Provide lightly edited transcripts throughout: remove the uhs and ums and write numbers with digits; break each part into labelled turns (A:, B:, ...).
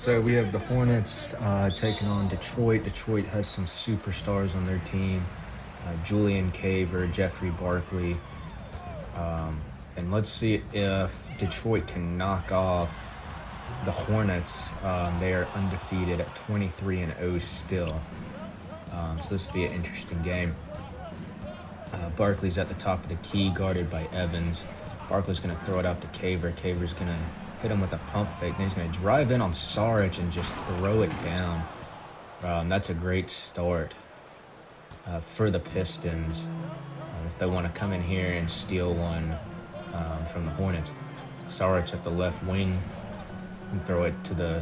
A: So we have the Hornets taking on Detroit. Detroit has some superstars on their team: Julian Caver, Jeffrey Barkley, and let's see if Detroit can knock off the Hornets. They are undefeated at 23-0 still. So this will be an interesting game. Barkley's at the top of the key, guarded by Evans. Barkley's going to throw it out to Caver. Caver's going to hit him with a pump fake. Then he's going to drive in on Saric and just throw it down. That's a great start for the Pistons if they want to come in here and steal one from the Hornets. Saric at the left wing and throw it to the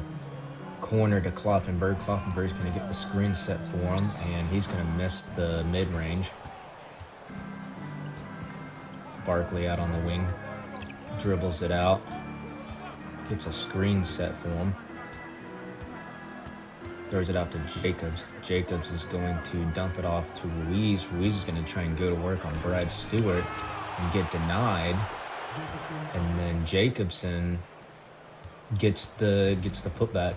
A: corner to Kloppenberg. Kloppenberg's going to get the screen set for him, and he's going to miss the mid-range. Barkley out on the wing, dribbles it out, gets a screen set for him, throws it out to Jacobs. Jacobs is going to dump it off to Ruiz. Ruiz is going to try and go to work on Brad Stewart and get denied. And then Jacobson gets the putback.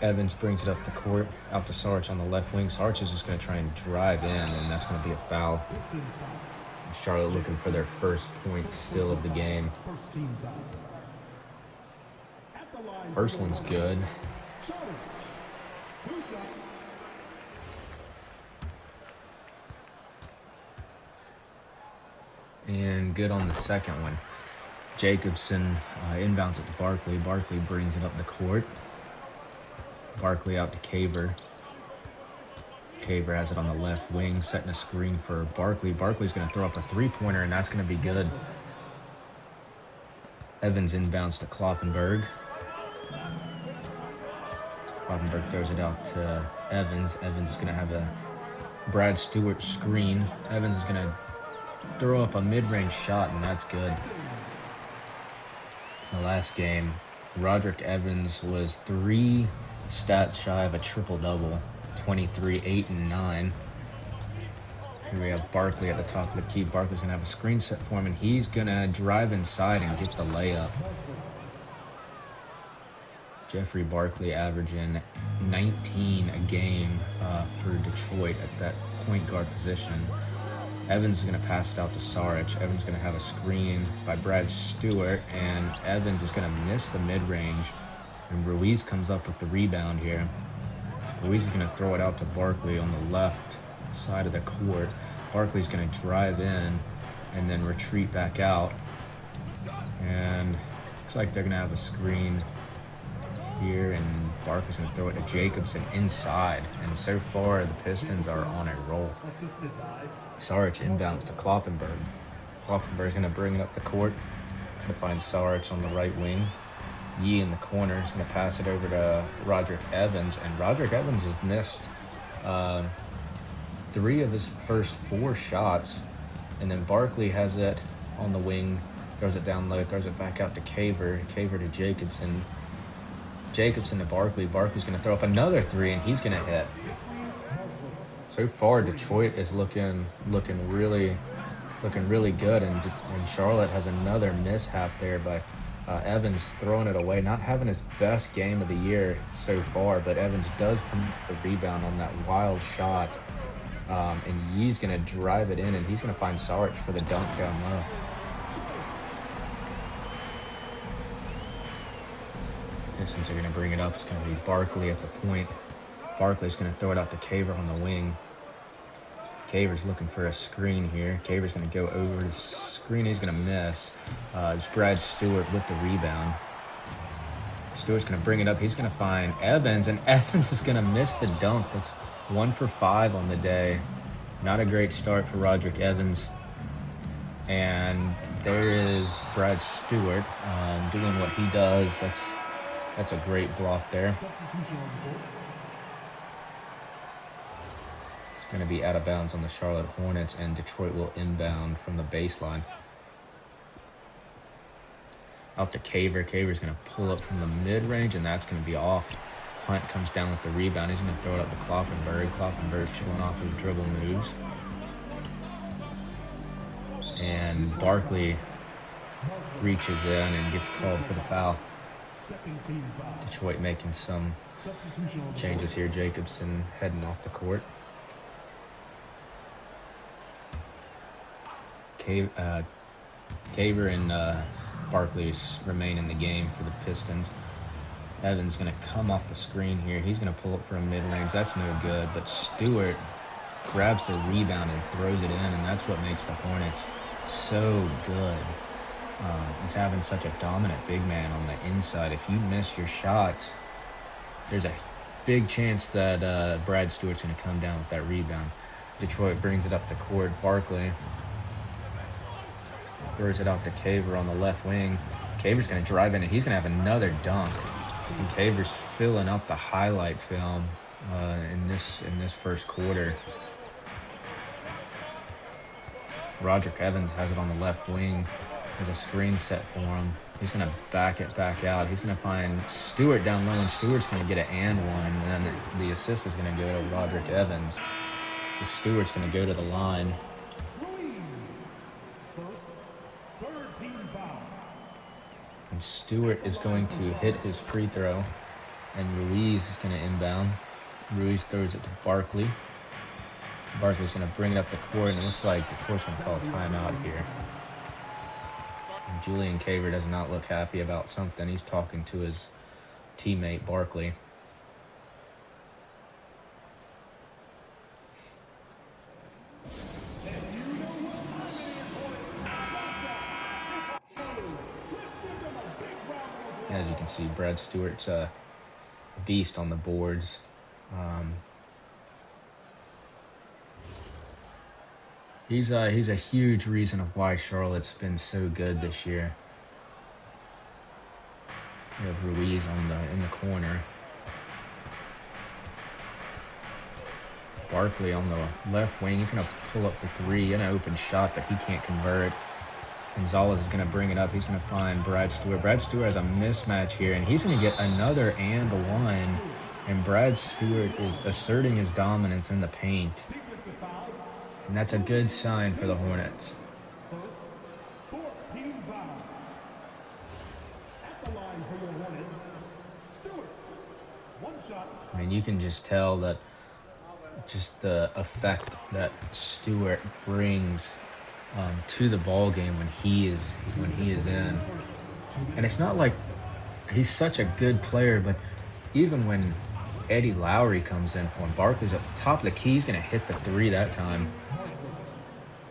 A: Evans brings it up the court, out to Saric on the left wing. Saric is just going to try and drive in, and that's going to be a foul. Charlotte looking for their first point still of the game. First one's good. And good on the second one. Jacobson inbounds it to Barkley. Barkley brings it up the court. Barkley out to Caver. Caver has it on the left wing, setting a screen for Barkley. Barkley's going to throw up a three-pointer, and that's going to be good. Evans inbounds to Kloppenberg. Kloppenberg throws it out to Evans. Evans is going to have a Brad Stewart screen. Evans is going to throw up a mid-range shot, and that's good. The last game, Roderick Evans was 3 stats shy of a triple-double. 23, 8, and 9. Here we have Barkley at the top of the key. Barkley's going to have a screen set for him, and he's going to drive inside and get the layup. Jeffrey Barkley averaging 19 a game for Detroit at that point guard position. Evans is going to pass it out to Saric. Evans is going to have a screen by Brad Stewart, and Evans is going to miss the mid-range. And Ruiz comes up with the rebound here. Ruiz is going to throw it out to Barkley on the left side of the court. Barkley's going to drive in and then retreat back out. And looks like they're going to have a screen here, and Barkley's going to throw it to Jacobson inside. And so far, the Pistons are on a roll. Saric inbounds to Kloppenberg. Kloppenberg's going to bring it up the court to find Saric on the right wing. Yee in the corner is going to pass it over to Roderick Evans, and Roderick Evans has missed 3 of his first 4 shots, and then Barkley has it on the wing, throws it down low, throws it back out to Caver to Jacobson. Jacobson to Barkley. Barkley's going to throw up another 3, and he's going to hit. So far, Detroit is looking really good, and Charlotte has another mishap there by Evans throwing it away, not having his best game of the year so far, but Evans does come the rebound on that wild shot, and Yee's going to drive it in, and he's going to find Saric for the dunk down low. Pistons are going to bring it up. It's going to be Barkley at the point. Barkley's going to throw it out to Caver on the wing. Caver's looking for a screen here. Caver's going to go over the screen. He's going to miss. It's Brad Stewart with the rebound. Stewart's going to bring it up. He's going to find Evans, and Evans is going to miss the dunk. That's 1 for 5 on the day. Not a great start for Roderick Evans. And there is Brad Stewart doing what he does. That's a great block there. Going to be out of bounds on the Charlotte Hornets, and Detroit will inbound from the baseline. Out to Caver. Caver's going to pull up from the mid-range, and that's going to be off. Hunt comes down with the rebound. He's going to throw it up to Kloppenberg. Kloppenberg showing off his dribble moves. And Barkley reaches in and gets called for the foul. Detroit making some changes here. Jacobson heading off the court. Caver and Barkley remain in the game for the Pistons. Evans going to come off the screen here. He's going to pull up for a mid-range. That's no good, but Stewart grabs the rebound and throws it in, and that's what makes the Hornets so good. He's having such a dominant big man on the inside. If you miss your shots, there's a big chance that Brad Stewart's going to come down with that rebound. Detroit brings it up the court. Barkley throws it out to Caver on the left wing. Caver's going to drive in, and he's going to have another dunk. And Caver's filling up the highlight film in this first quarter. Roderick Evans has it on the left wing. Has a screen set for him. He's going to back it back out. He's going to find Stewart down low, and Stewart's going to get an and one, and then the assist is going to go to Roderick Evans. So Stewart's going to go to the line. And Stewart is going to hit his free throw, and Ruiz is going to inbound. Ruiz throws it to Barkley. Barkley's going to bring it up the court, and it looks like Detroit's going to call a timeout here. And Julian Caver does not look happy about something. He's talking to his teammate Barkley. As you can see, Brad Stewart's a beast on the boards. He's a huge reason of why Charlotte's been so good this year. We have Ruiz in the corner. Barkley on the left wing. He's going to pull up for three. An open shot, but he can't convert. Gonzalez is going to bring it up. He's going to find Brad Stewart. Brad Stewart has a mismatch here, and he's going to get another and one. And Brad Stewart is asserting his dominance in the paint. And that's a good sign for the Hornets. I mean, you can just tell that just the effect that Stewart brings to the ball game when he is in. And it's not like he's such a good player, but even when Eddie Lowry comes in for him, Barkley's at the top of the key. He's going to hit the three that time.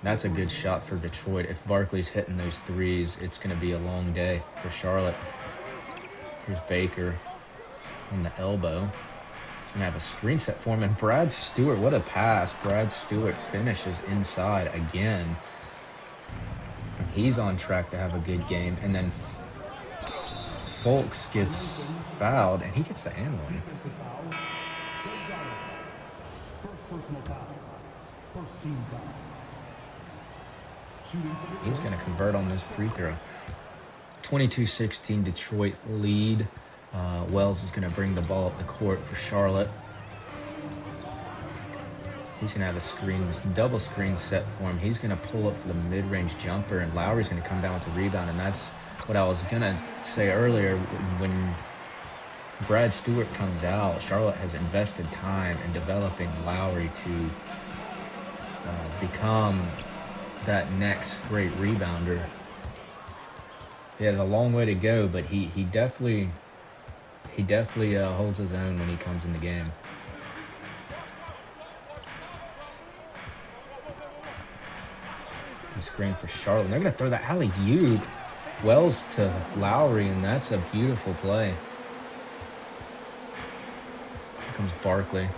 A: That's a good shot for Detroit. If Barkley's hitting those threes, it's going to be a long day for Charlotte. Here's Baker on the elbow. He's going to have a screen set for him. And Brad Stewart, what a pass. Brad Stewart finishes inside again. And he's on track to have a good game. And then Fultz gets fouled, and he gets the and one. He's going to convert on this free throw. 22-16 Detroit lead. Wells is going to bring the ball up the court for Charlotte. He's going to have a screen, this double screen set for him. He's going to pull up for the mid-range jumper, and Lowry's going to come down with the rebound. And that's what I was going to say earlier. When Brad Stewart comes out, Charlotte has invested time in developing Lowry to become that next great rebounder. He has a long way to go, but he definitely holds his own when he comes in the game. The screen for Charlotte. And they're going to throw the alley-oop. Wells to Lowry, and that's a beautiful play. Here comes Barkley.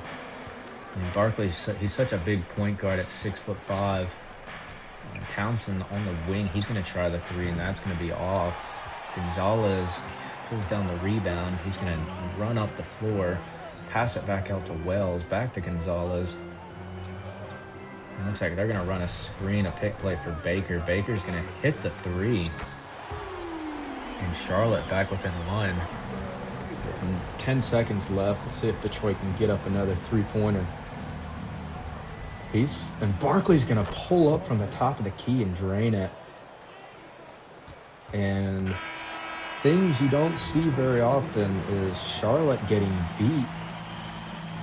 A: And Barkley, he's such a big point guard at 6'5". Townsend on the wing, he's going to try the three, and that's going to be off. Gonzalez pulls down the rebound. He's going to run up the floor, pass it back out to Wells, back to Gonzalez. It looks like they're going to run a screen, a pick play for Baker. Baker's going to hit the three. And Charlotte back within one. 10 seconds left. Let's see if Detroit can get up another three-pointer. And Barkley's going to pull up from the top of the key and drain it. And things you don't see very often is Charlotte getting beat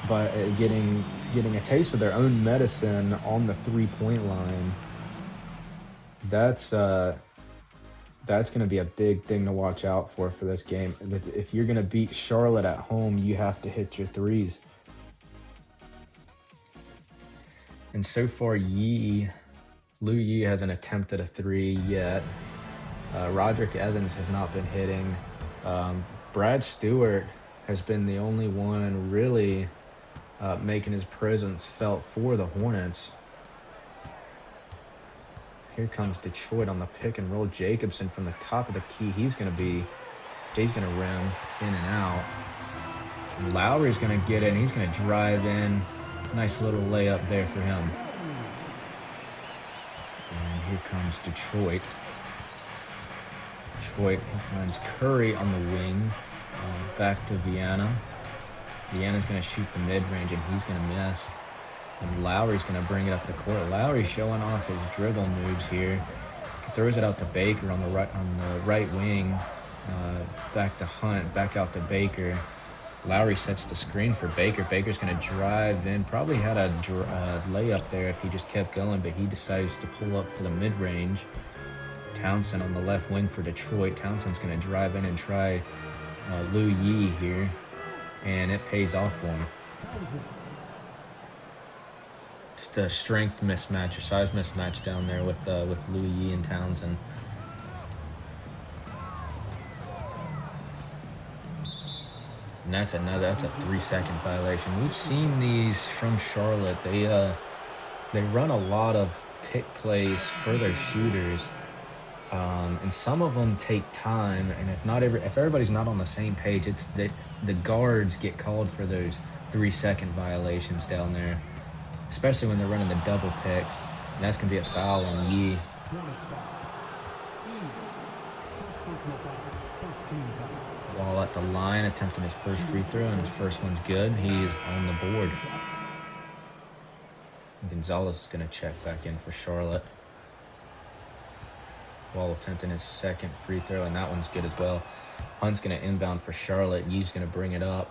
A: by getting a taste of their own medicine on the 3-point line. That's going to be a big thing to watch out for this game. If you're going to beat Charlotte at home, you have to hit your threes. And so far, Lu Yi hasn't attempted a three yet. Roderick Evans has not been hitting. Brad Stewart has been the only one really making his presence felt for the Hornets. Here comes Detroit on the pick and roll. Jacobson from the top of the key. He's going to rim in and out. And Lowry's going to get in. He's going to drive in. Nice little layup there for him. And here comes Detroit. He finds Curry on the wing. Back to Viana. Viana's going to shoot the mid-range, and he's going to miss. And Lowry's going to bring it up the court. Lowry showing off his dribble moves here. Throws it out to Baker on the right wing. Back to Hunt. Back out to Baker. Lowry sets the screen for Baker. Baker's going to drive in. Probably had a layup there if he just kept going, but he decides to pull up for the mid-range. Townsend on the left wing for Detroit. Townsend's going to drive in and try Lu Yi here, and it pays off for him. Just a strength mismatch, a size mismatch down there with Lu Yi and Townsend. And that's a 3-second violation. We've seen these from Charlotte. They run a lot of pick plays for their shooters. And some of them take time, and if everybody's not on the same page, it's that the guards get called for those 3-second violations down there, especially when they're running the double picks, and that's gonna be a foul on Yi. Wall at the line, attempting his first free throw, and his first one's good. He is on the board. Gonzalez is gonna check back in for Charlotte. Wall attempting his second free throw, and that one's good as well. Hunt's going to inbound for Charlotte. Yi's going to bring it up.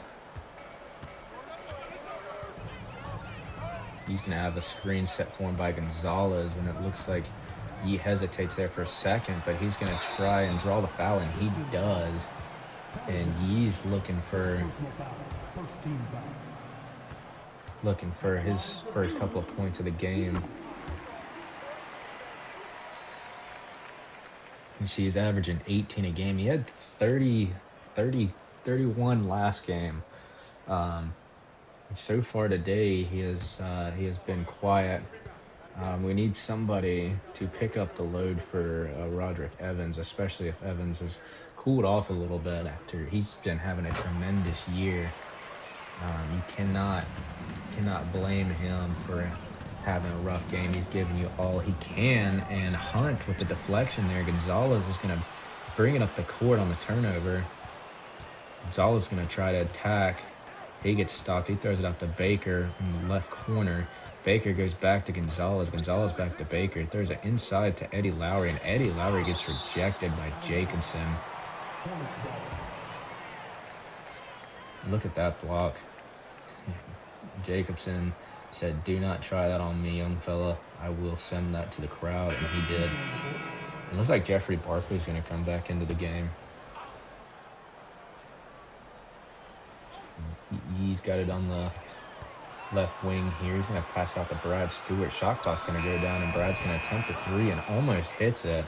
A: He's going to have a screen set for him by Gonzalez, and it looks like Yi hesitates there for a second, but he's going to try and draw the foul, and he does. And Yi's looking for his first couple of points of the game. You see he's averaging 18 a game. He had 31 last game. So far today, he has been quiet. We need somebody to pick up the load for Roderick Evans, especially if Evans has cooled off a little bit after he's been having a tremendous year. You cannot blame him for having a rough game. He's giving you all he can, and Hunt with the deflection there. Gonzalez is going to bring it up the court on the turnover. Gonzalez is going to try to attack. He gets stopped. He throws it out to Baker in the left corner. Baker goes back to Gonzalez. Gonzalez back to Baker. Throws it inside to Eddie Lowry, and Eddie Lowry gets rejected by Jacobson. Look at that block. Jacobson said, "Do not try that on me, young fella. I will send that to the crowd," and he did. It looks like Jeffrey Barkley's going to come back into the game. He's got it on the left wing here. He's going to pass out to Brad Stewart. Shot clock's going to go down, and Brad's going to attempt a three and almost hits it.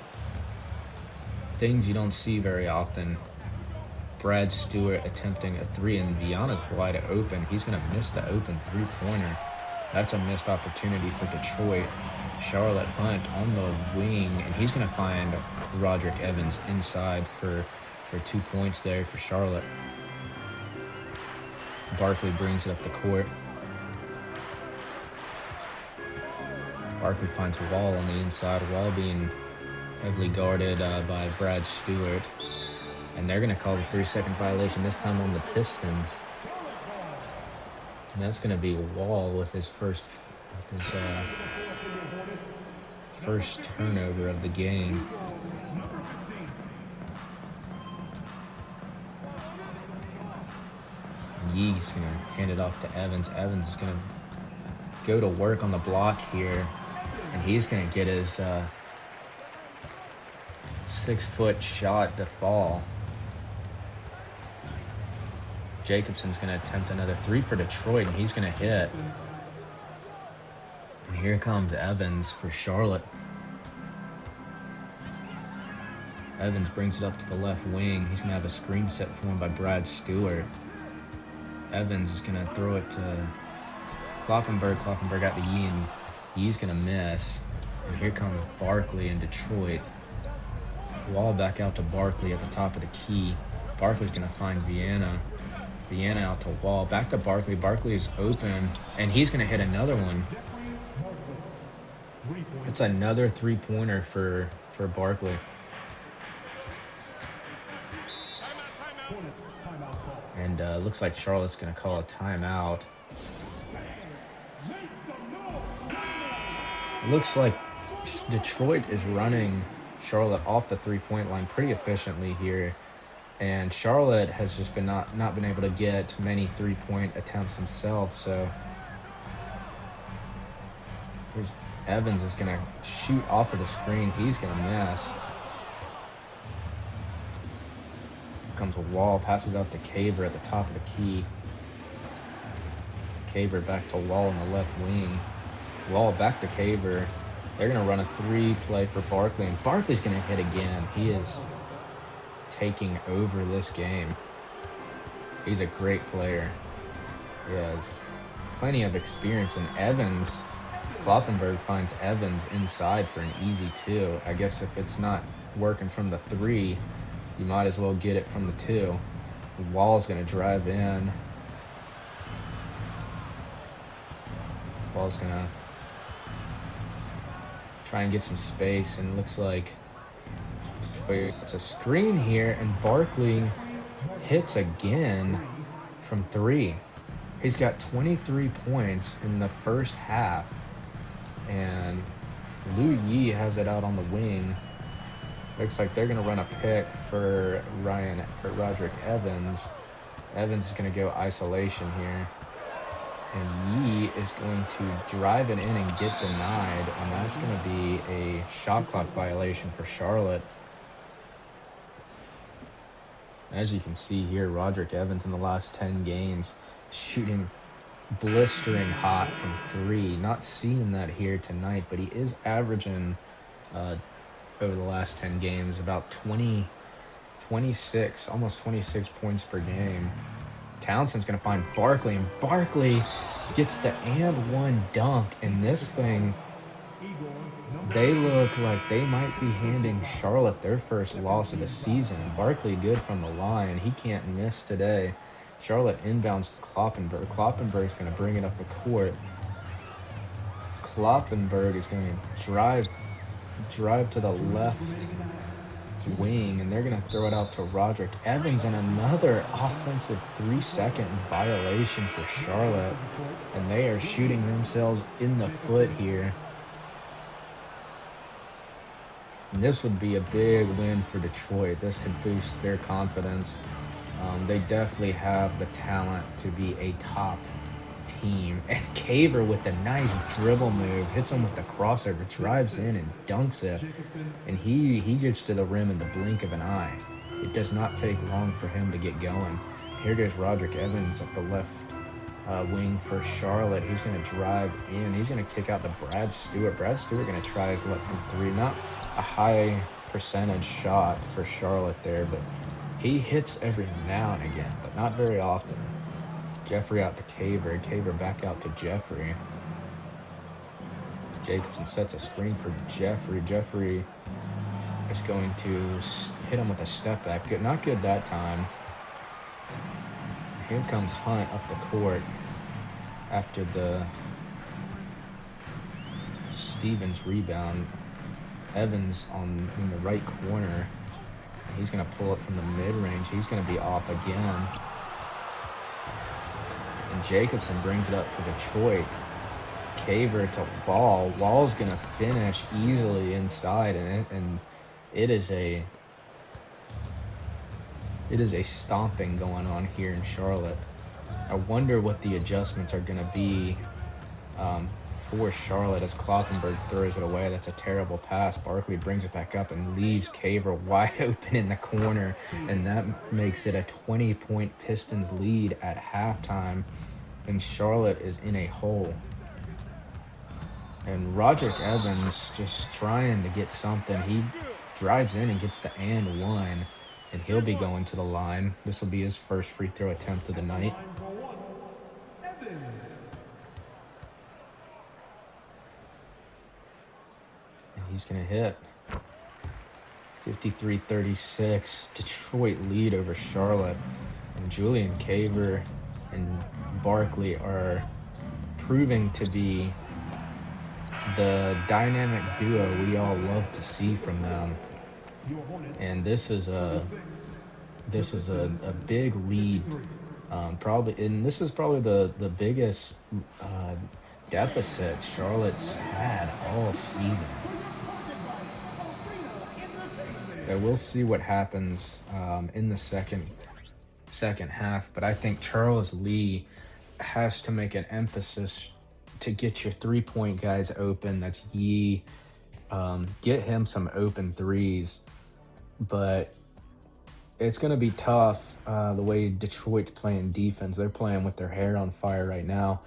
A: Things you don't see very often. Brad Stewart attempting a three, and Viana's wide open. He's going to miss the open three-pointer. That's a missed opportunity for Detroit. Charlotte Hunt on the wing, and he's going to find Roderick Evans inside for 2 points there for Charlotte. Barkley brings it up the court. Barkley finds Wall on the inside. Wall being heavily guarded by Brad Stewart. And they're going to call the 3-second violation, this time on the Pistons. And that's going to be Wall with his first turnover of the game. Yee's going to hand it off to Evans. Evans is going to go to work on the block here, and he's going to get his 6-foot shot to fall. Jacobson's going to attempt another three for Detroit, and he's going to hit. And here comes Evans for Charlotte. Evans brings it up to the left wing. He's going to have a screen set for him by Brad Stewart. Evans is going to throw it to Kloppenberg. Kloppenberg out to Yee, and Yee's going to miss. And here comes Barkley in Detroit. Wall back out to Barkley at the top of the key. Barkley's going to find Vienna. Vienna out to Wall. Back to Barkley. Barkley is open, and he's going to hit another one. It's another three-pointer for Barkley. And looks like Charlotte's going to call a timeout. Looks like Detroit is running Charlotte off the three-point line pretty efficiently here. And Charlotte has just been not been able to get many three-point attempts themselves. So here's Evans is going to shoot off of the screen. He's going to miss. Comes a Wall, passes out to Caver at the top of the key. Caver back to Wall in the left wing. Wall back to Caver. They're going to run a three-play for Barkley, and Barkley's going to hit again. He is taking over this game. He's a great player. He has plenty of experience, and Evans, Kloppenberg finds Evans inside for an easy two. I guess if it's not working from the three, you might as well get it from the two. Wall's going to drive in. Wall's going to try and get some space, and looks like it's a screen here, and Barkley hits again from three. He's got 23 points in the first half, and Lou Yee has it out on the wing. Looks like they're going to run a pick for Roderick Evans. Evans is going to go isolation here. And Yee is going to drive it in and get denied. And that's going to be a shot clock violation for Charlotte. As you can see here, Roderick Evans in the last 10 games shooting blistering hot from three. Not seeing that here tonight, but he is averaging over the last 10 games about 26, almost 26 points per game. Townsend's going to find Barkley, and Barkley gets the and one dunk. And this thing, they look like they might be handing Charlotte their first loss of the season. Barkley good from the line. He can't miss today. Charlotte inbounds to Kloppenberg. Kloppenberg's going to bring it up the court. Kloppenberg is going to drive to the left wing, and they're going to throw it out to Roderick Evans, and another offensive 3-second violation for Charlotte, and they are shooting themselves in the foot here. And this would be a big win for Detroit. This could boost their confidence. They definitely have the talent to be a top team. And Caver with the nice dribble move, hits him with the crossover, drives in and dunks it. And he gets to the rim in the blink of an eye. It does not take long for him to get going. Here goes Roderick Evans at the left wing for Charlotte. He's going to drive in. He's going to kick out to Brad Stewart. Brad Stewart going to try his luck from three. Not a high percentage shot for Charlotte there, but he hits every now and again, but not very often. Jeffrey out to Caver. Caver back out to Jeffrey. Jacobson sets a screen for Jeffrey. Jeffrey is going to hit him with a step back. Good, not good that time. Here comes Hunt up the court after the Stevens rebound. Evans in the right corner. He's going to pull it from the mid-range. He's going to be off again. And Jacobson brings it up for Detroit. Caver to Wall. Wall's going to finish easily inside, and it is a stomping going on here in Charlotte. I wonder what the adjustments are going to be um, for Charlotte as Kloppenberg throws it away. That's a terrible pass. Barkley brings it back up and leaves Caver wide open in the corner, and that makes it a 20-point Pistons lead at halftime, and Charlotte is in a hole. And Roderick Evans just trying to get something. He drives in and gets the and one, and he'll be going to the line. This will be his first free throw attempt of the night. And he's going to hit. 53-36. Detroit lead over Charlotte. And Julian Caver and Barkley are proving to be the dynamic duo we all love to see from them. And this is a big lead, probably, and this is probably the biggest deficit Charlotte's had all season. But we'll see what happens in the second half. But I think Charles Lee has to make an emphasis to get your 3-point guys open. That's Yee. Get him some open threes. But it's going to be tough the way Detroit's playing defense. They're playing with their hair on fire right now.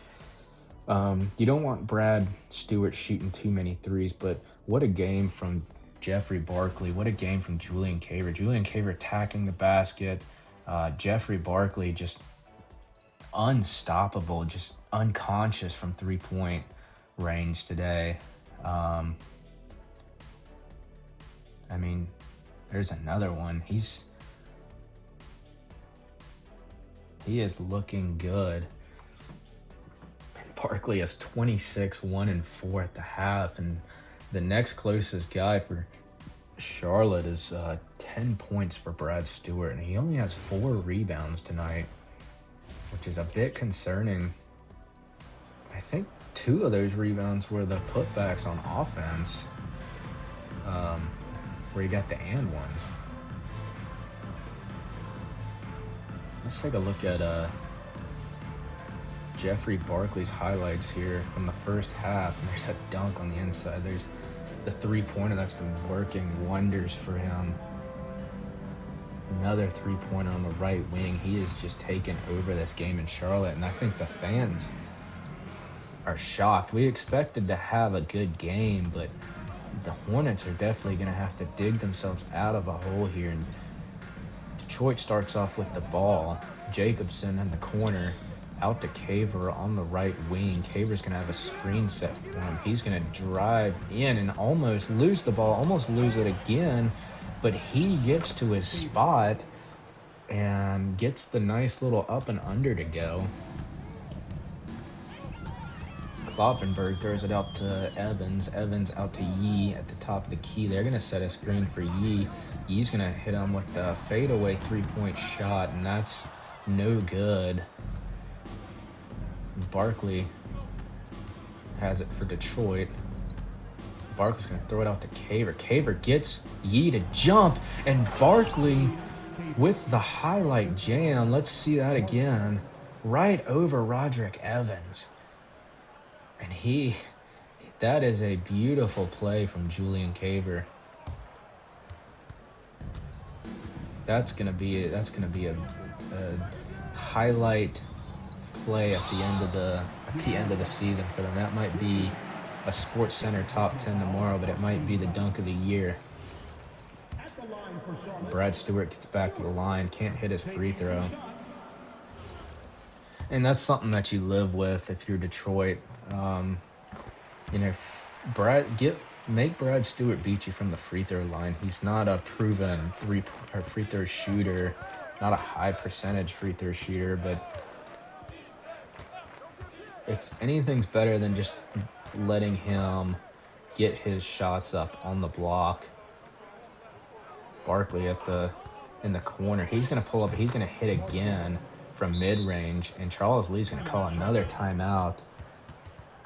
A: You don't want Brad Stewart shooting too many threes, but what a game from Jeffrey Barkley. What a game from Julian Caver. Julian Caver attacking the basket. Jeffrey Barkley just unstoppable, just unconscious from 3-point range today. I mean, there's another one. He is looking good. Barkley has 26, 1 and 4 at the half, and the next closest guy for Charlotte is 10 points for Brad Stewart, and he only has 4 rebounds tonight, which is a bit concerning. I think 2 of those rebounds were the putbacks on offense, where he got the and ones. Let's take a look at Jeffrey Barkley's highlights here from the first half. And there's a dunk on the inside. There's the 3-pointer that's been working wonders for him. Another 3-pointer on the right wing. He is just taking over this game in Charlotte, and I think the fans are shocked. We expected to have a good game, but the Hornets are definitely going to have to dig themselves out of a hole here. And Detroit starts off with the ball. Jacobson in the corner, out to Caver on the right wing. Caver's going to have a screen set for him. He's going to drive in and almost lose the ball, almost lose it again, but he gets to his spot and gets the nice little up and under to go. Kloppenberg throws it out to Evans. Evans out to Yee at the top of the key. They're going to set a screen for Yee. Yee's going to hit him with the fadeaway 3-point shot, and that's no good. Barkley has it for Detroit. Barkley's going to throw it out to Caver. Caver gets Yee to jump, and Barkley with the highlight jam. Let's see that again. Right over Roderick Evans. And that is a beautiful play from Julian Caver. That's gonna be a highlight play at the end of the season for them. That might be a Sports Center top 10 tomorrow, but it might be the dunk of the year. Brad Stewart gets back to the line, can't hit his free throw. And that's something that you live with if you're Detroit. Make Brad Stewart beat you from the free throw line. He's not a proven free throw shooter, not a high percentage free throw shooter, but anything's better than just letting him get his shots up on the block. Barkley in the corner. He's going to pull up. He's going to hit again from mid-range, and Charles Lee's going to call another timeout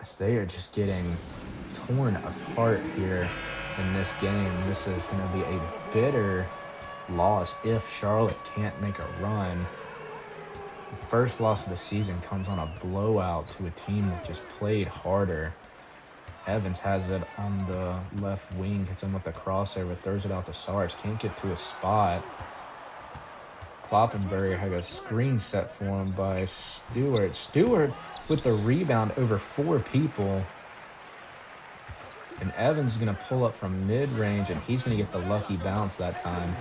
A: as they are just getting torn apart here in this game. This is going to be a bitter loss if Charlotte can't make a run. First loss of the season comes on a blowout to a team that just played harder. Evans has it on the left wing, hits him with the crossover, throws it out to Sarge, can't get to a spot. Kloppenberg had a screen set for him by Stewart. Stewart with the rebound over 4 people. And Evans is going to pull up from mid-range, and he's going to get the lucky bounce that time.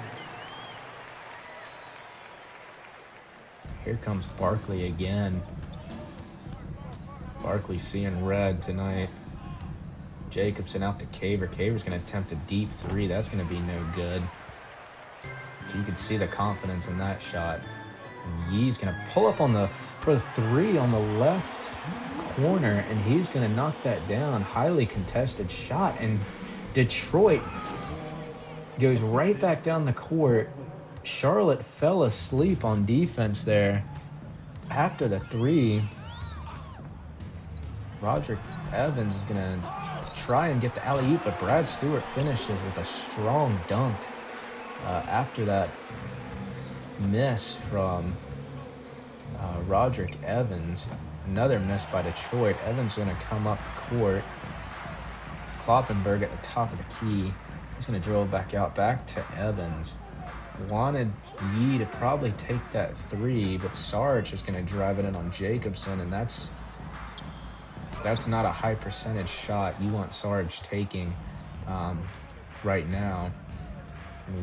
A: Here comes Barkley again. Barkley seeing red tonight. Jacobson out to Caver. Caver's going to attempt a deep 3. That's going to be no good. So you can see the confidence in that shot. And Yee's going to pull up for the 3 on the left corner, and he's going to knock that down. Highly contested shot, and Detroit goes right back down the court. Charlotte fell asleep on defense there after the 3. Roderick Evans is going to try and get the alley-oop, but Brad Stewart finishes with a strong dunk after that miss from Roderick Evans. Another miss by Detroit. Evans going to come up court. Kloppenberg at the top of the key. He's going to drill back out, back to Evans. Wanted Yee to probably take that 3, but Sarge is going to drive it in on Jacobson, and that's not a high percentage shot you want Sarge taking right now.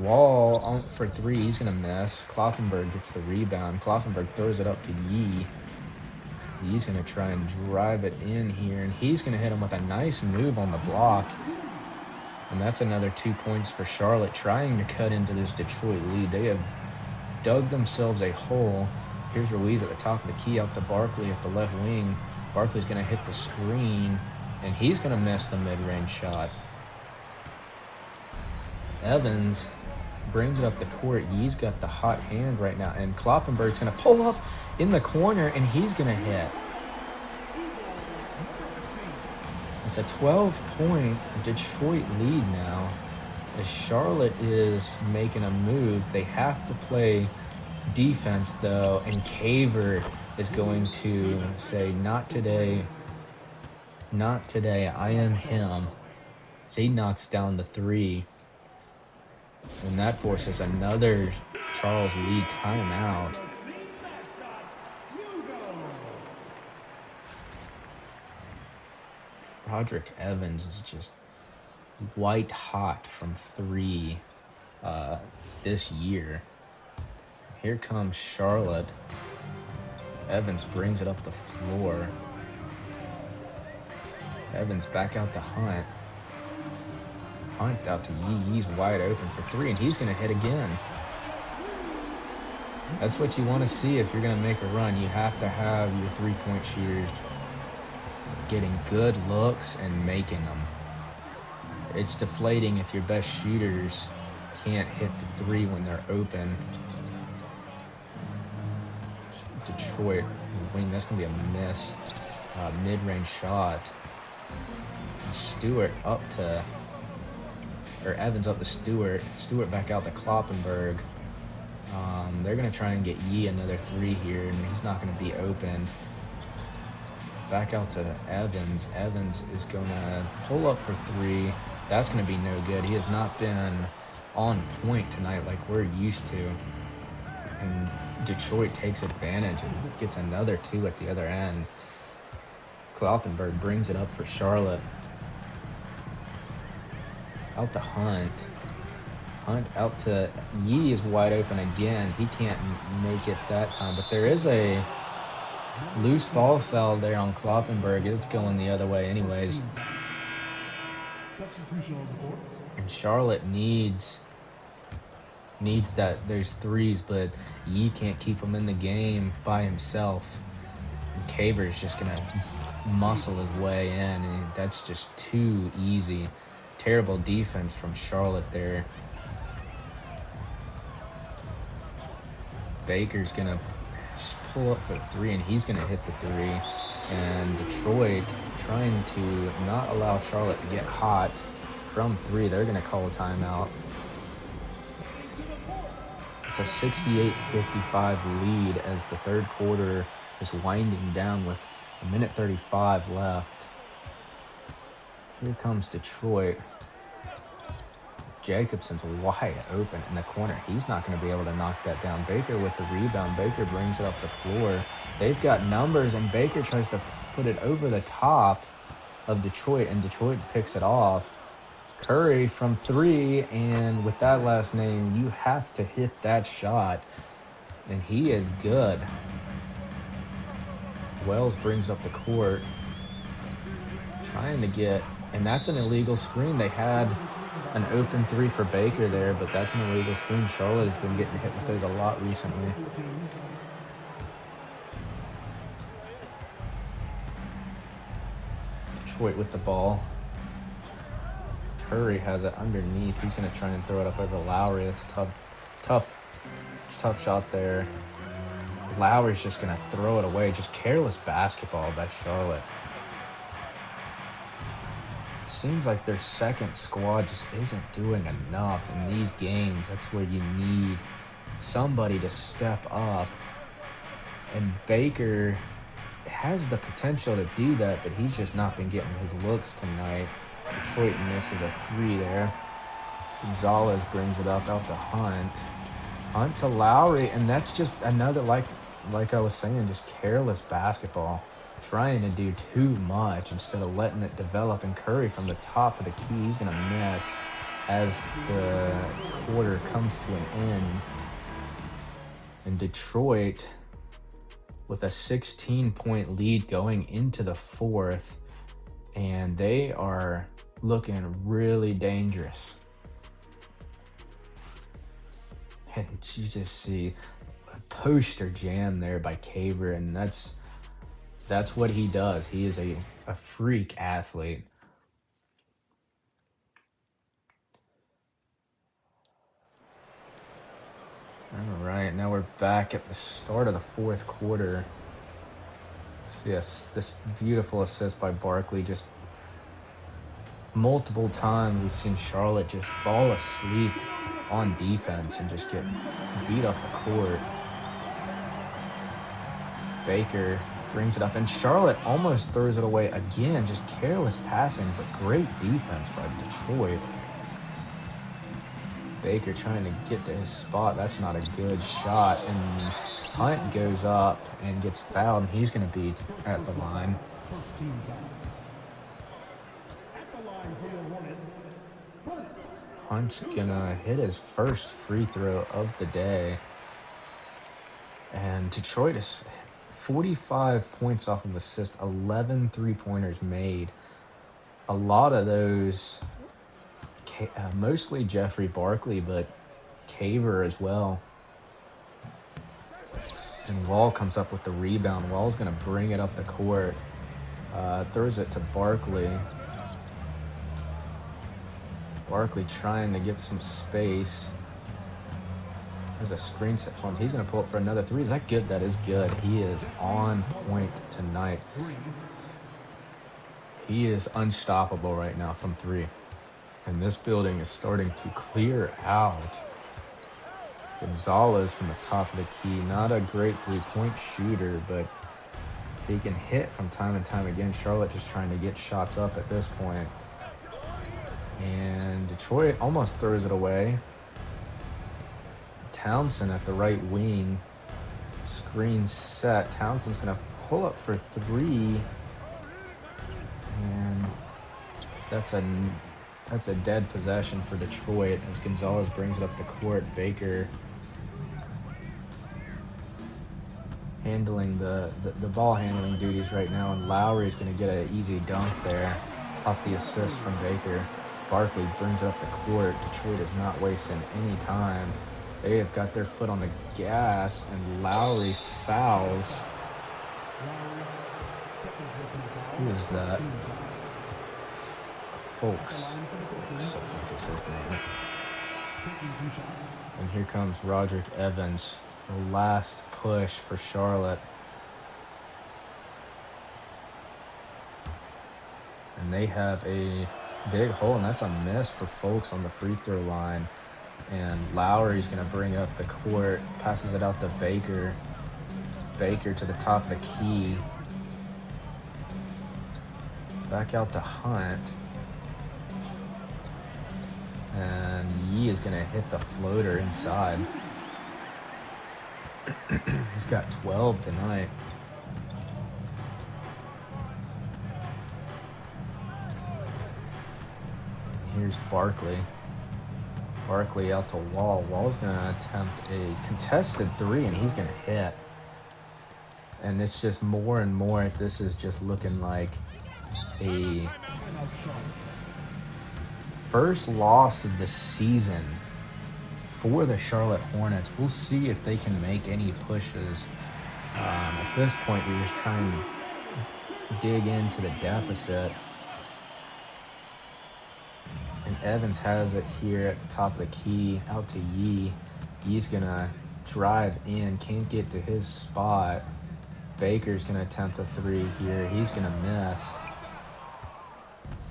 A: Wall on for 3, he's going to miss. Kloppenberg gets the rebound. Kloppenberg throws it up to Yee. Yee's going to try and drive it in here, and he's going to hit him with a nice move on the block. And that's another 2 points for Charlotte, trying to cut into this Detroit lead. They have dug themselves a hole. Here's Ruiz at the top of the key, out to Barkley at the left wing. Barkley's going to hit the screen, and he's going to miss the mid-range shot. Evans brings it up the court. Yee's got the hot hand right now, and Kloppenberg's going to pull up in the corner, and he's going to hit. It's a 12-point Detroit lead now. As Charlotte is making a move, they have to play defense, though, and Caver is going to say, not today, not today, I am him. So he knocks down the 3. And that forces another Charles Lee timeout. Roderick Evans is just white hot from 3 this year. Here comes Charlotte. Evans brings it up the floor. Evans back out to Hunt. Hunt out to Yee. Yee's wide open for 3, and he's going to hit again. That's what you want to see if you're going to make a run. You have to have your 3-point shooters getting good looks and making them. It's deflating if your best shooters can't hit the 3 when they're open. Detroit wing, that's going to be a miss. Mid-range shot. Stewart up to, or Evans up to Stewart. Stewart back out to Kloppenberg. They're going to try and get Yee another 3 here, and he's not going to be open. Back out to Evans. Evans is going to pull up for 3. That's going to be no good. He has not been on point tonight like we're used to. And Detroit takes advantage and gets another 2 at the other end. Kloppenberg brings it up for Charlotte. Out to Hunt. Hunt out to Yee is wide open again. He can't make it that time, but there is a loose ball foul there on Kloppenberg. It's going the other way anyways. And Charlotte needs that those 3s, but Yee can't keep him in the game by himself. And Caver's just going to muscle his way in, and that's just too easy. Terrible defense from Charlotte there. Baker's going to pull up for 3, and he's going to hit the 3. And Detroit trying to not allow Charlotte to get hot from 3. They're going to call a timeout. It's a 68-55 lead as the third quarter is winding down with 1:35 left. Here comes Detroit. Jacobson's wide open in the corner. He's not going to be able to knock that down. Baker with the rebound. Baker brings it up the floor. They've got numbers, and Baker tries to put it over the top of Detroit, and Detroit picks it off. Curry from three, and with that last name, you have to hit that shot, and he is good. Wells brings up the court, trying to get, and that's an illegal screen. They had an open three for Baker there, but that's an illegal screen. Charlotte has been getting hit with those a lot recently. Detroit with the ball. Curry has it underneath. He's going to try and throw it up over Lowry. That's a tough shot there. Lowry's just going to throw it away. Just careless basketball by Charlotte. Seems like their second squad just isn't doing enough in these games. That's where you need somebody to step up. And Baker has the potential to do that, but he's just not been getting his looks tonight. Detroit misses a three there. Gonzalez brings it up out to Hunt. Hunt to Lowry, and that's just another, like I was saying, just careless basketball. Trying to do too much instead of letting it develop. And Curry from the top of the key, he's going to miss as the quarter comes to an end. And Detroit with a 16-point lead going into the fourth, and they are looking really dangerous. And you just see a poster jam there by Caver, and that's what he does. He is a freak athlete. All right, now we're back at the start of the fourth quarter. Yes, this beautiful assist by Barkley. Just multiple times we've seen Charlotte just fall asleep on defense and just get beat up the court. Baker brings it up, and Charlotte almost throws it away again. Just careless passing, but great defense by Detroit. Baker trying to get to his spot. That's not a good shot, and Hunt goes up and gets fouled, and he's going to be at the line. Hunt's going to hit his first free throw of the day, and Detroit is 45 points off of assist, 11 three-pointers made. A lot of those, mostly Jeffrey Barkley, but Caver as well. And Wall comes up with the rebound. Wall's going to bring it up the court. Throws it to Barkley. Barkley trying to get some space. There's a screen set on. He's going to pull up for another three. Is that good? That is good. He is on point tonight. He is unstoppable right now from three. And this building is starting to clear out. Gonzalez from the top of the key. Not a great three-point shooter, but he can hit from time and time again. Charlotte just trying to get shots up at this point. And Detroit almost throws it away. Townsend at the right wing. Screen set. Townsend's going to pull up for three. And that's a dead possession for Detroit as Gonzalez brings it up the court. Baker handling the ball handling duties right now, and Lowry's going to get an easy dunk there off the assist from Baker. Barkley brings up the court. Detroit is not wasting any time. They have got their foot on the gas, and Lowry fouls. Who is that? Folks. I think is his name. And here comes Roderick Evans. The last push for Charlotte. And they have a big hole, and that's a miss for Folks on the free throw line. And Lowry's going to bring up the court, passes it out to Baker. Baker to the top of the key. Back out to Hunt. And Yee is going to hit the floater inside. He's got 12 tonight. Here's Barkley. Barkley out to Wall. Wall's going to attempt a contested three, and he's going to hit. And it's just more and more, this is just looking like a first loss of the season for the Charlotte Hornets. We'll see if they can make any pushes. At this point, we're just trying to dig into the deficit. And Evans has it here at the top of the key, out to Yee. Yee's going to drive in, can't get to his spot. Baker's going to attempt a three here. He's going to miss.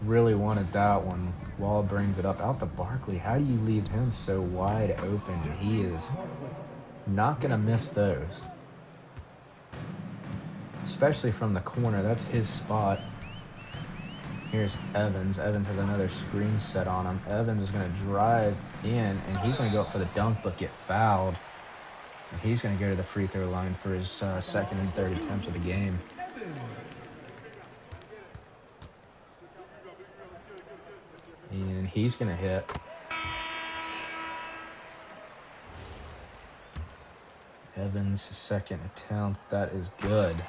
A: Really wanted that one. Wall brings it up out to Barkley. How do you leave him so wide open? He is not going to miss those. Especially from the corner. That's his spot. Here's Evans. Evans has another screen set on him. Evans is going to drive in, and he's going to go up for the dunk, but get fouled. And he's going to go to the free throw line for his second and third attempts of the game. And he's going to hit. Evans' second attempt. That is good.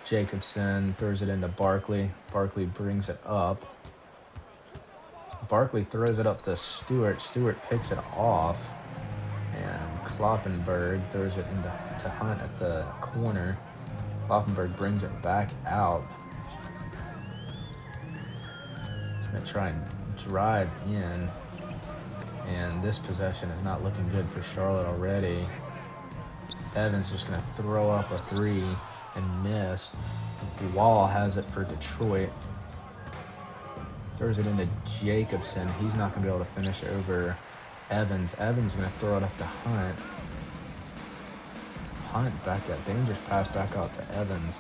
A: Jacobson throws it into Barkley. Barkley brings it up. Barkley throws it up to Stewart. Stewart picks it off. And Kloppenberg throws it to Hunt at the corner. Kloppenberg brings it back out. He's going to try and drive in. And this possession is not looking good for Charlotte already. Evans just going to throw up a three and miss. Wall has it for Detroit. Throws it into Jacobson. He's not going to be able to finish over Evans. Evans going to throw it up to Hunt. Hunt back at dangerous pass back out to Evans.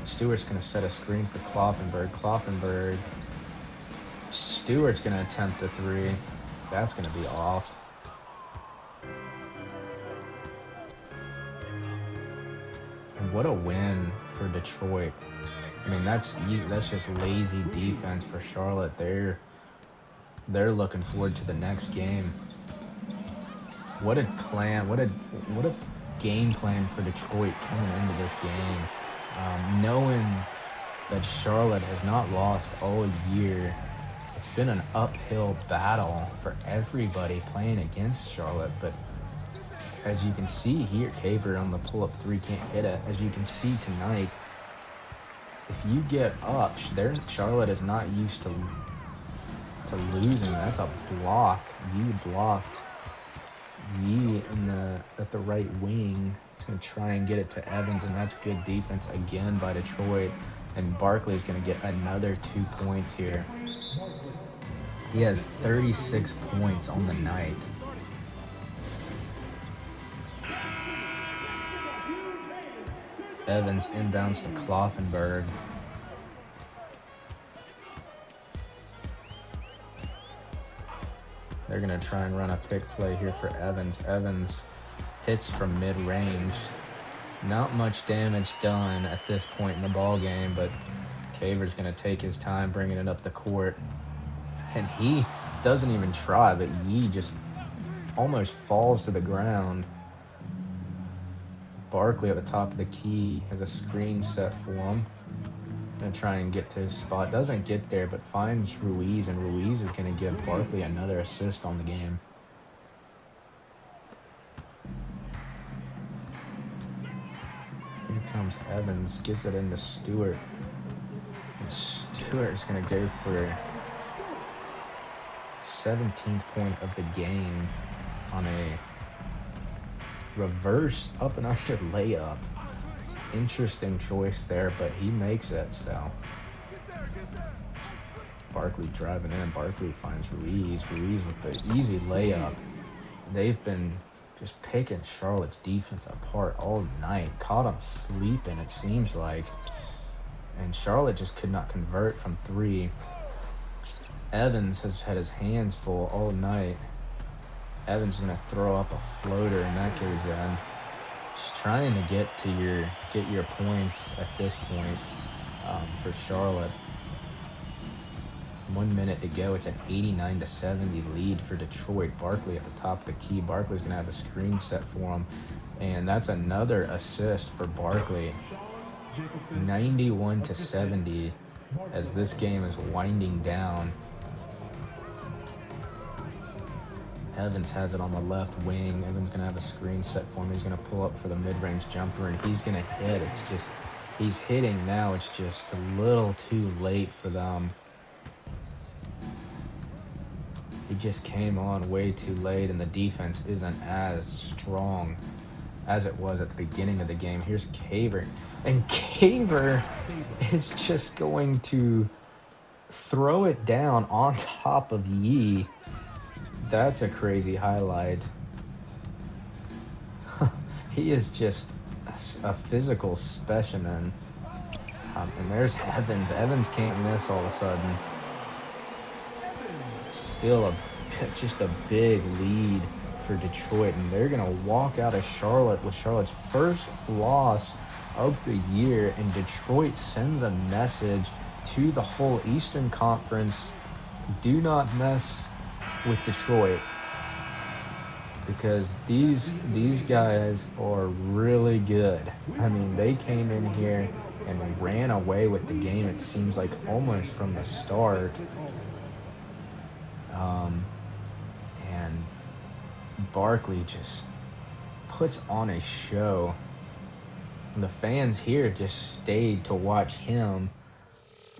A: Stewart's going to set a screen for Kloppenberg. Kloppenberg. Stewart's going to attempt the three. That's going to be off. And what a win for Detroit. I mean, that's just lazy defense for Charlotte. They're looking forward to the next game. What a plan! What a game plan for Detroit coming into this game, knowing that Charlotte has not lost all year. It's been an uphill battle for everybody playing against Charlotte, but as you can see here, Caber on the pull-up three can't hit it. As you can see tonight, if you get up, Charlotte is not used to losing. That's a block. You blocked. Yee at the right wing. He's going to try and get it to Evans, and that's good defense again by Detroit. And Barkley is going to get another 2 points here. He has 36 points on the night. Evans inbounds to Kloppenberg. They're going to try and run a pick play here for Evans. Evans hits from mid-range. Not much damage done at this point in the ball game, but Caver's going to take his time bringing it up the court. And he doesn't even try, but Yee just almost falls to the ground. Barkley at the top of the key has a screen set for him. Gonna try and get to his spot. Doesn't get there, but finds Ruiz, and Ruiz is gonna give Barkley another assist on the game. Here comes Evans, gives it into Stewart. And Stewart is gonna go for 17th point of the game on a reverse up and under layup. Interesting choice there, but he makes it, so. Barkley driving in. Barkley finds Ruiz. Ruiz with the easy layup. They've been just picking Charlotte's defense apart all night. Caught them sleeping, it seems like. And Charlotte just could not convert from three. Evans has had his hands full all night. Evans is going to throw up a floater, and that goes in. Just trying to get your points at this point for Charlotte. 1 minute to go. It's an 89-70 lead for Detroit. Barkley at the top of the key. Barkley's going to have a screen set for him. And that's another assist for Barkley. 91-70 as this game is winding down. Evans has it on the left wing. Evans going to have a screen set for him. He's going to pull up for the mid-range jumper, and he's going to hit. It's just, he's hitting now. It's just a little too late for them. He just came on way too late, and the defense isn't as strong as it was at the beginning of the game. Here's Caver, and Caver is just going to throw it down on top of Yee. That's a crazy highlight. He is just a physical specimen. And there's Evans. Evans can't miss all of a sudden. Still just a big lead for Detroit, and they're going to walk out of Charlotte with Charlotte's first loss of the year, and Detroit sends a message to the whole Eastern Conference: do not mess with Detroit, because these guys are really good. I mean, they came in here and ran away with the game, it seems like, almost from the start. And Barkley just puts on a show. And the fans here just stayed to watch him.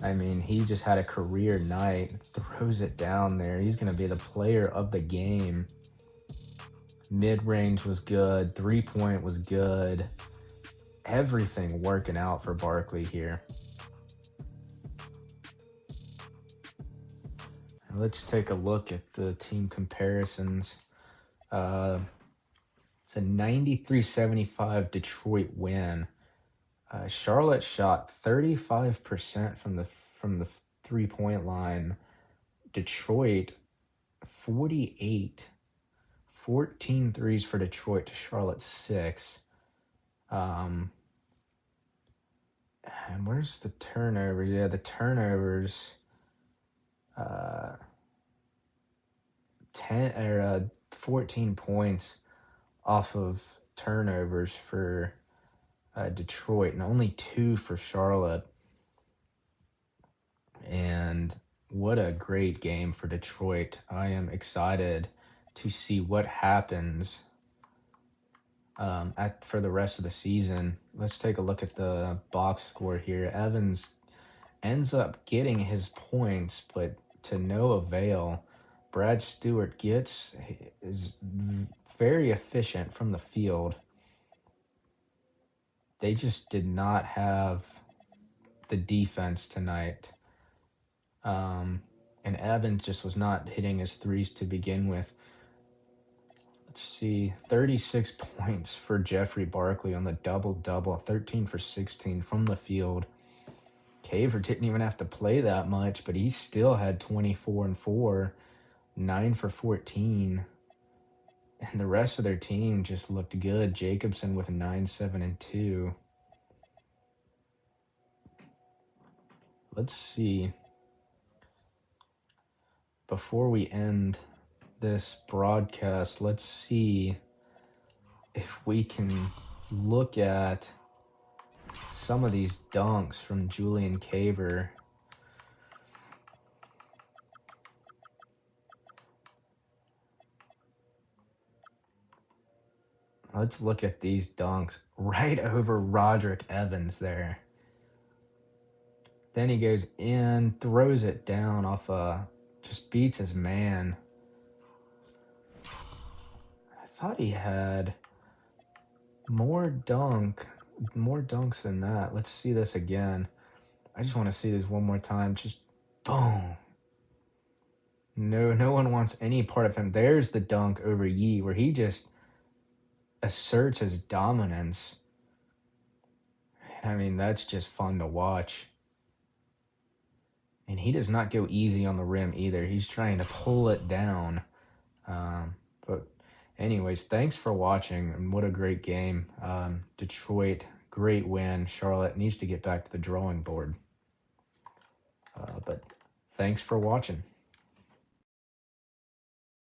A: I mean, he just had a career night. Throws it down there. He's going to be the player of the game. Mid-range was good. Three-point was good. Everything working out for Barkley here. Let's take a look at the team comparisons. It's a 93-75 Detroit win. Charlotte shot 35% from the 3-point line. Detroit 48. 14 threes for Detroit to Charlotte 6. And where's the turnovers? Yeah, the turnovers. 14 points off of turnovers for Detroit, and only 2 for Charlotte. And what a great game for Detroit. I am excited to see what happens for the rest of the season. Let's take a look at the box score here. Evans ends up getting his points, but to no avail. Brad Stewart is very efficient from the field. They just did not have the defense tonight. And Evans just was not hitting his threes to begin with. Let's see, 36 points for Jeffrey Barkley on the double-double, 13 for 16 from the field. Caver didn't even have to play that much, but he still had 24 and 4, 9 for 14. And the rest of their team just looked good. Jacobson with 9, 7, and 2. Let's see. Before we end this broadcast, let's see if we can look at some of these dunks from Julian Caver. Let's look at these dunks right over Roderick Evans there. Then he goes in, throws it down off just beats his man. I thought he had more dunks than that. Let's see this again. I just want to see this one more time. Just boom. No one wants any part of him. There's the dunk over Yi, where he just asserts his dominance. I mean, that's just fun to watch. And he does not go easy on the rim either. He's trying to pull it down. But anyways, thanks for watching, and what a great game. Detroit, great win. Charlotte needs to get back to the drawing board. But thanks for watching.